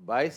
22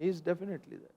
He is definitely there.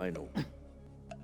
I know।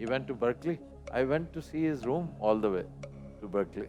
He went to Berkeley. I went to see his room all the way to Berkeley.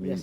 Yes,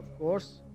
of course.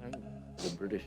hanged, the British.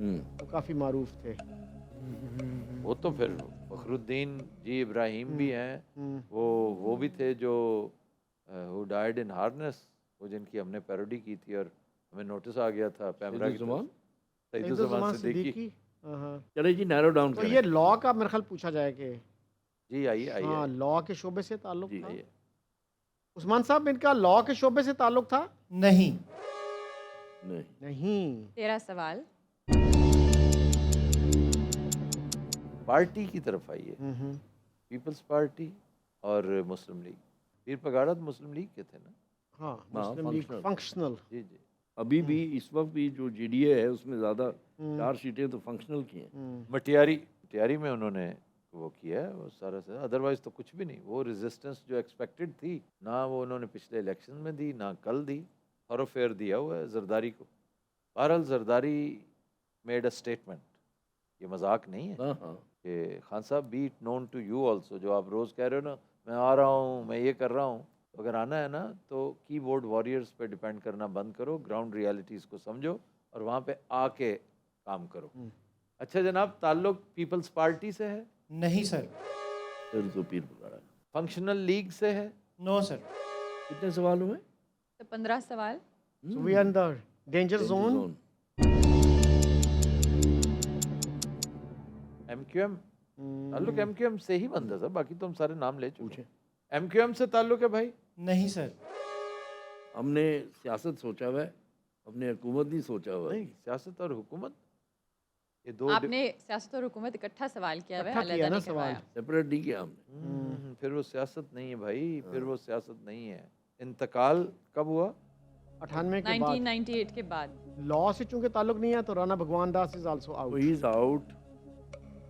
وہ کافی معروف تھے. وہ تو پھر فخرالدین جی ابراہیم بھی ہیں, وہ بھی تھے جو who died in harness, وہ جن کی ہم نے پیروڈی کی تھی اور ہمیں نوٹس آ گیا تھا پیمرا کی طرف. سعید الزمان صدیقی. چلے جی نیرو ڈاؤن تو کریں. یہ لا کا میرے خیال پوچھا جائے کہ جی آئیے ہاں آئیے لا کے شعبے سے تعلق جی تھا. آئیے. عثمان صاحب ان کا لا کے شعبے سے تعلق تھا؟ نہیں. نہیں. 13 سوال. پارٹی کی طرف آئیے. پیپلز پارٹی اور مسلم لیگ. پیر پگاڑا تو مسلم لیگ کے تھے نا. ہاں مسلم لیگ فنکشنل. جی جی. ابھی بھی اس وقت بھی جو جی ڈی اے ہے اس میں زیادہ 4 سیٹیں تو فنکشنل کی ہیں. مٹیاری میں انہوں نے وہ کیا ہے وہ سارا سے, ادروائز تو کچھ بھی نہیں. وہ ریزسٹنس جو ایکسپیکٹڈ تھی نہ وہ انہوں نے پچھلے الیکشن میں دی نہ کل دی. تھوروفیئر دیا ہوا ہے زرداری کو. بہرحال زرداری میڈ اے اسٹیٹمنٹ, یہ مذاق نہیں ہے کہ خان صاحب be it known to you also, جو آپ روز کہہ رہے ہو نا میں آ رہا ہوں میں یہ کر رہا ہوں, اگر آنا ہے نا تو کی بورڈ واریئرز پہ ڈیپینڈ کرنا بند کرو, گراؤنڈ ریالٹیز کو سمجھو اور وہاں پہ آ کے کام کرو. اچھا جناب, تعلق پیپلز پارٹی سے ہے؟ نہیں سر. پھر تو پیر پکڑا. فنکشنل لیگ سے ہے؟ نو سر. کتنے سوال ہوئے؟ تو 15 سوال. So we are in the danger zone. M Q M. تعلق ایم کیو ایم سے ہی بنتا تھا, باقی تو ہم سارے نام لے چکے. ایم کیو ایم سے تعلق ہے بھائی؟ نہیں سر. ہم نے سیاست سوچا ہوا ہے, ہم نے حکومت نہیں سوچا ہوا. نہیں, سیاست اور حکومت یہ دو آپ نے سیاست اور حکومت اکٹھا سوال کیا ہوا ہے, اکٹھا کیا علیحدہ نا نہیں کروایا. سیپریٹ نہیں کیا ہم نے. پھر وہ سیاست نہیں ہے بھائی, پھر وہ سیاست نہیں ہے. انتقال کب ہوا؟ 98 کے بعد. 1998 کے بعد. لا سے چونکہ تعلق نہیں ہے تو Rana Bhagwan Das is also out. He is out,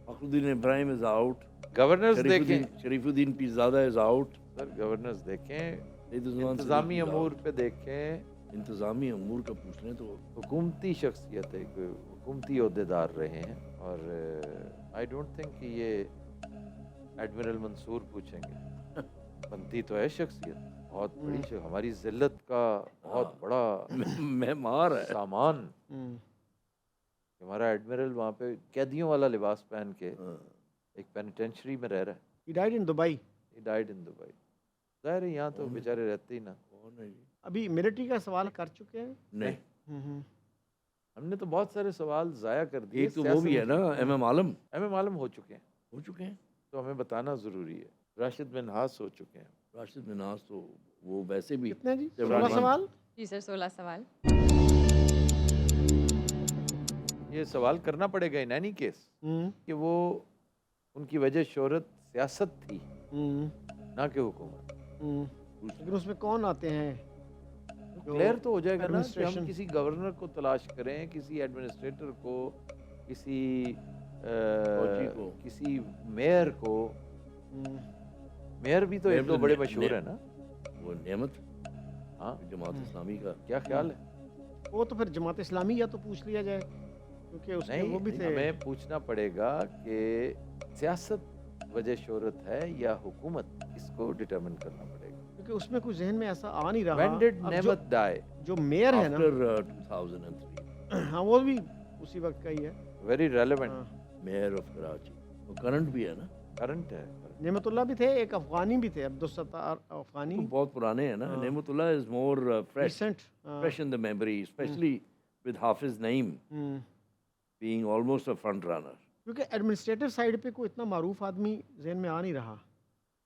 Fakhruddin Ebrahim is out, governors دیکھیں, Sharifuddin Pirzada is out. Sir governors دیکھیں, سعید الزمان انتظامی امور پہ دیکھیں. انتظامی امور کا پوچھ لیں تو حکومتی شخصیت ہے, حکومتی عہدیدار رہے ہیں, اور آئی ڈونٹ تھنک کہ یہ ایڈمرل منصور پوچھیں گے. بنتی تو ہے شخصیت, بہت بڑی ہماری ذلت کا بہت بڑا معمار ہے سامان. ہمارا ایڈمرل وہاں پہ قیدیوں والا لباس پہن کے ایک پینیٹینشری میں رہ رہا ہے. He died in Dubai. He died in Dubai. ظاہر ہے یہاں تو بیچارے رہتے ہی نا. ابھی ملٹری کا سوال کر چکے ہیں. نہیں, ہم نے تو بہت سارے سوال ضائع کر دیے. ایک تو وہ بھی ہے نا ایم ایم عالم ہو چکے ہیں, تو ہمیں بتانا ضروری ہے. راشد منہاس ہو چکے ہیں. راشد مناس تو وہ ویسے بھی کتنے جی 16 سوال. جی سر 16 سوال. یہ سوال کرنا پڑے گا ان اینی کیس کہ وہ ان کی وجہ شہرت سیاست تھی نہ کہ حکومت. لیکن اس میں کون آتے ہیں؟ کلیئر تو ہو جائے گا نا کہ ہم کسی گورنر کو تلاش کریں, کسی ایڈمنسٹریٹر کو, کسی میئر کو. میئر بھی تو ایک دو بڑے مشہور ہیں نا. وہ نعمت, ہاں جماعت اسلامی کا کیا خیال ہے؟ وہ تو پھر جماعت اسلامی یا تو پوچھ لیا جائے کیونکہ اس میں وہ بھی تھے. ہمیں پوچھنا پڑے گا کہ سیاست وجہ شہرت ہے یا حکومت, اس کو ڈٹرمن کرنا پڑے گا. کیونکہ اس میں کچھ ذہن میں ایسا آ نہیں رہا. When did نعمت die? جو میئر ہے نا, after 2003 ہاں وہ بھی اسی وقت کا ہی ہے. Very relevant. Measure of Karachi, وہ کرنٹ بھی ہے نا, کرنٹ ہے. نعمت اللہ بھی تھے, ایک افغانی بھی تھے, عبدالستار افغانی. بہت پرانے ہیں نا. نعمت اللہ از مور fresh in the memory, especially with حافظ نعیم being almost a front runner. کیونکہ ایڈمنسٹریٹو سائیڈ پہ کوئی اتنا معروف آدمی ذہن میں آ نہیں رہا.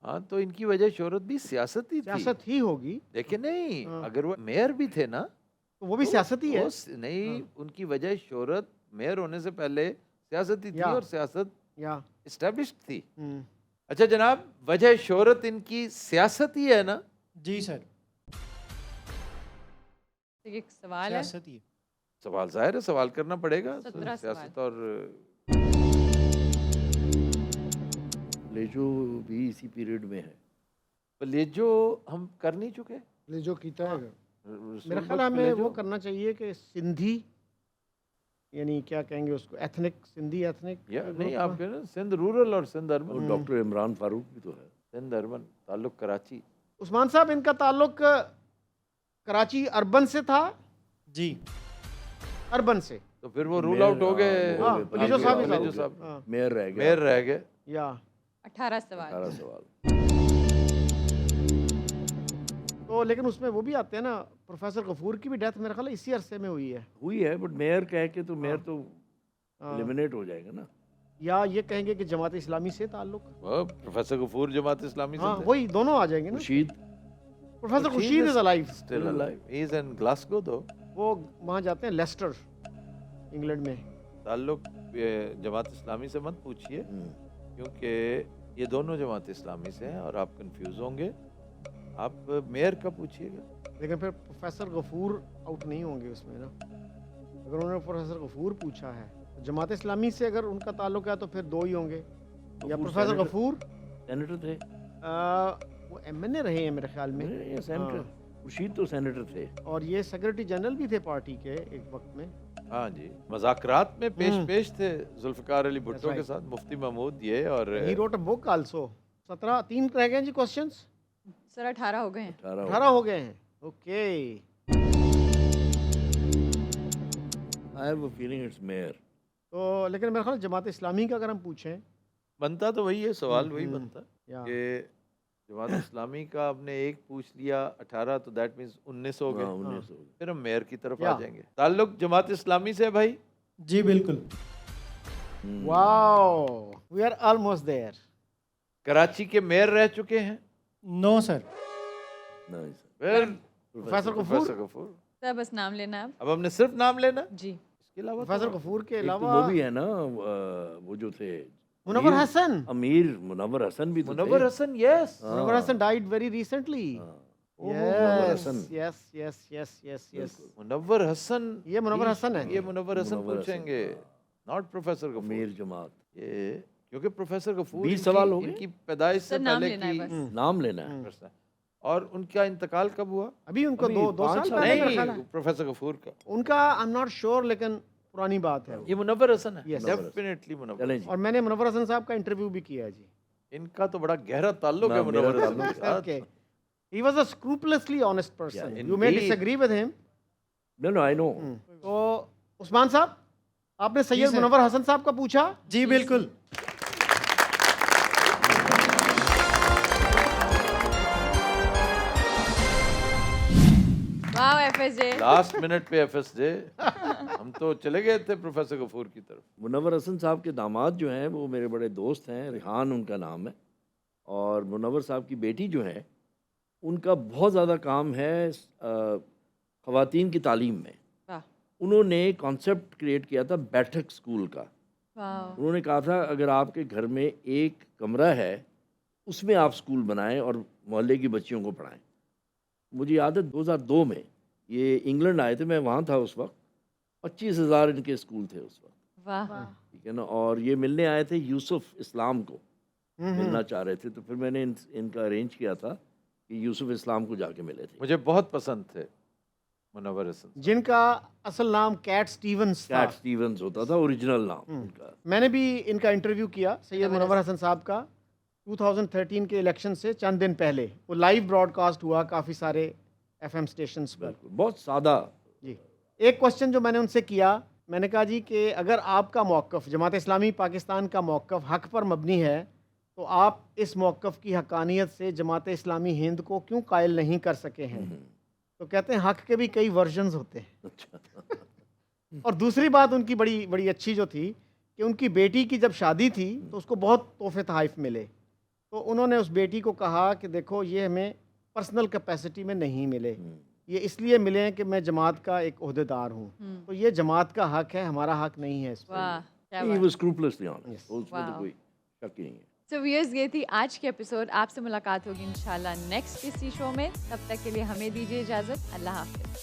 ہاں تو ان کی وجہ شہرت بھی سیاست ہی تھی. سیاست ہی ہوگی. دیکھیں نہیں, اگر وہ میئر بھی تھے نا تو وہ بھی سیاست ہی ہے. نہیں, ان کی وجہ شہرت میئر ہونے سے پہلے سیاست ہی تھی اور سیاست اسٹیبلشڈ تھی. اچھا جناب, وجہ شہرت ان کی سیاست ہی ہے نا؟ جی سر. ایک سوال ہے. سیاست ہی ہے. سوال ظاہر ہے, سوال کرنا پڑے گا. 17 سیاست اور لیجو بھی اسی پیریڈ میں ہے. لیجو ہم کر نہیں چکے. لیجو کیتا ہے میرا خیال ہمیں وہ کرنا چاہیے کہ سندھی, یعنی کیا کہیں گے اس کو, ایتھنک سندھی ایتھنک. نہیں, آپ کہہ رہے سندھ رورل اور سندھ اربن. ڈاکٹر عمران فاروق بھی تو ہے. سندھ اربن, تعلق کراچی. عثمان صاحب ان کا تعلق کراچی اربن سے تھا. جی. اربن سے. تو پھر وہ رول آؤٹ ہو گئے ہاں پلیجو صاحب ہی پلیجو صاحب صاحب ہاں میئر رہ گیا میئر رہ گئے. یا 18 سوال. 18 سوال. تو لیکن اس میں وہ بھی آتے ہیں نا, پروفیسر غفور کی بھی ڈیتھ میرا خیال ہے اسی عرصے میں ہوئی ہے. ہوئی ہے بٹ میئر کہہ کے تو میئر تو ایلیمنیٹ ہو جائے گا نا. یا یہ کہیں گے کہ جماعت اسلامی سے تعلق. پروفیسر غفور جماعت اسلامی ہاں سے وہی دونوں آ جائیں گے نا. Khurshid professor Khurshid is alive. Still alive, he is in Glasgow دو. وہ وہاں جاتے ہیں لیسٹر انگلینڈ میں. تعلق جماعت اسلامی سے مت پوچھیے کیونکہ یہ دونوں جماعت اسلامی سے ہیں اور آپ کنفیوز ہوں گے. آپ میئر کا پوچھیے گا. لیکن پھر پروفیسر غفور آؤٹ نہیں ہوں گے اس میں نا. اگر انہوں نے پروفیسر غفور پوچھا ہے, جماعت اسلامی سے اگر ان کا تعلق ہے تو پھر دو ہی ہوں گے, یا پروفیسر غفور سینیٹر تھے, وہ ایم این اے رہے ہیں میرے خیال میں, سینیٹر خورشید تو سینیٹر تھے, اور یہ سیکرٹری جنرل بھی تھے پارٹی کے ایک وقت میں. ہاں جی, مذاکرات میں پیش تھے ذوالفقار علی بھٹو کے ساتھ, مفتی محمود یہ. اور he wrote a book also. 17 3 رہ گئے جی کوسچنس. سر 18 ہو گئے ہیں. 18 ہو گئے ہیں. Okay, I have a feeling it's mayor. تو لیکن میرا خیال جماعت اسلامی کا اگر ہم پوچھیں بنتا تو وہی ہے, سوال وہی بنتا یا کہ جماعت اسلامی کا آپ نے ایک پوچھ لیا 18 تو دیٹ مینس 19 ہو گئے. 19 ہو گئے. پھر ہم میئر کی طرف آ جائیں گے. تعلق جماعت اسلامی سے ہے بھائی. جی بالکل. Wow, we are almost there. Karachi کے میئر رہ چکے ہیں. نو سر. نہیں سر. پھر پروفیسر غفور. پروفیسر غفور. سر بس نام لینا اب. اب ہم نے صرف نام لینا, جی اس کے علاوہ پروفیسر غفور کے ایک تو علاوہ وہ بھی ہے نا, وہ جو تھے منور حسن. امیر منور حسن بھی تو تھے. منور حسن. یس, منور حسن ڈائیڈ ویری ریسنٹلی. منور حسن. یس یس یس یس یس. منور حسن. یہ منور حسن ہے. یہ منور حسن پوچھیں گے, ناٹ پروفیسر غفور. امیر جماعت. یہ کیونکہ پروفیسر غفور 20 سوال ہو گئے. ان کی پیدائش سے سر نام پہلے لینا ہے کی بس. نام لینا ہے. اور ان کا انتقال کب ہوا؟ ابھی ان کو ابھی 2 5 سال سال پہلے میرا خیال نہیں, ہے. پروفیسر غفور کا. ان کا آئی ایم ناٹ شیور لیکن پرانی بات ہے. یہ منور حسن ہے. Yes. ڈیفینیٹلی منور. چلیں جی. اور میں نے منور حسن صاحب کا انٹرویو بھی کیا ہے جی. ان کا تو بڑا گہرا تعلق ہے میرا منور حسن تعلق کے ساتھ. Okay. He was a scrupulously honest person. Yeah, You may indeed. disagree with him. No, I know. تو عثمان صاحب, آپ نے سید sir. منور حسن صاحب کا پوچھا. جی بالکل. Wow F S J. Last minute پہ ایف ایس جے. ہم تو چلے گئے تھے پروفیسر غفور کی طرف. منور حسن صاحب کے داماد جو ہیں وہ میرے بڑے دوست ہیں, ریحان ان کا نام ہے, اور منور صاحب کی بیٹی جو ہے ان کا بہت زیادہ کام ہے خواتین کی تعلیم میں. واہ انہوں نے کانسیپٹ کریٹ کیا تھا بیٹھک اسکول کا. واو. انہوں نے کہا تھا اگر آپ کے گھر میں ایک کمرہ ہے اس میں آپ اسکول بنائیں اور محلے کی بچیوں کو پڑھائیں. مجھے یاد ہے 2002 میں یہ انگلینڈ آئے تھے, میں وہاں تھا اس وقت. 25,000 ان کے اسکول تھے اس وقت, واہ. ٹھیک ہے نا. اور یہ ملنے آئے تھے یوسف اسلام کو, ملنا چاہ رہے تھے. تو پھر میں نے ان کا ارینج کیا تھا کہ یوسف اسلام کو جا کے ملے تھے. مجھے بہت پسند تھے منور حسن. جن کا اصل نام کیٹ سٹیونز تھا. کیٹ سٹیونز ہوتا تھا اوریجنل نام ان کا. میں نے بھی ان کا انٹرویو کیا, سید منور حسن صاحب کا, 2013 کے الیکشن سے چند دن پہلے. وہ لائیو براڈ کاسٹ ہوا کافی سارے ایف ایم اسٹیشنس پر. بہت سادہ. جی, ایک کوشچن جو میں نے ان سے کیا, میں نے کہا جی کہ اگر آپ کا موقف, جماعت اسلامی پاکستان کا موقف حق پر مبنی ہے تو آپ اس موقف کی حقانیت سے جماعت اسلامی ہند کو کیوں قائل نہیں کر سکے ہیں؟ تو کہتے ہیں حق کے بھی کئی ورژنز ہوتے ہیں. اچھا. اور دوسری بات ان کی بڑی اچھی جو تھی کہ ان کی بیٹی کی جب شادی تھی تو اس کو بہت تحفے تحائف ملے. تو انہوں نے اس بیٹی کو کہا کہ دیکھو یہ ہمیں پرسنل کیپیسٹی میں نہیں ملے, یہ اس لیے ملے ہیں کہ میں جماعت کا ایک عہدیدار ہوں, تو یہ جماعت کا حق ہے, ہمارا حق نہیں ہے اس پر. واہ کیا He بات. was scrupulously honest. اس میں تو کوئی شک ہی نہیں ہے. سو ویئرز یہ تھی آج کی ایپیسوڈ. آپ سے ملاقات ہوگی انشاءاللہ نیکسٹ کسی شو میں. تب تک کے لیے ہمیں دیجیے اجازت. اللہ حافظ.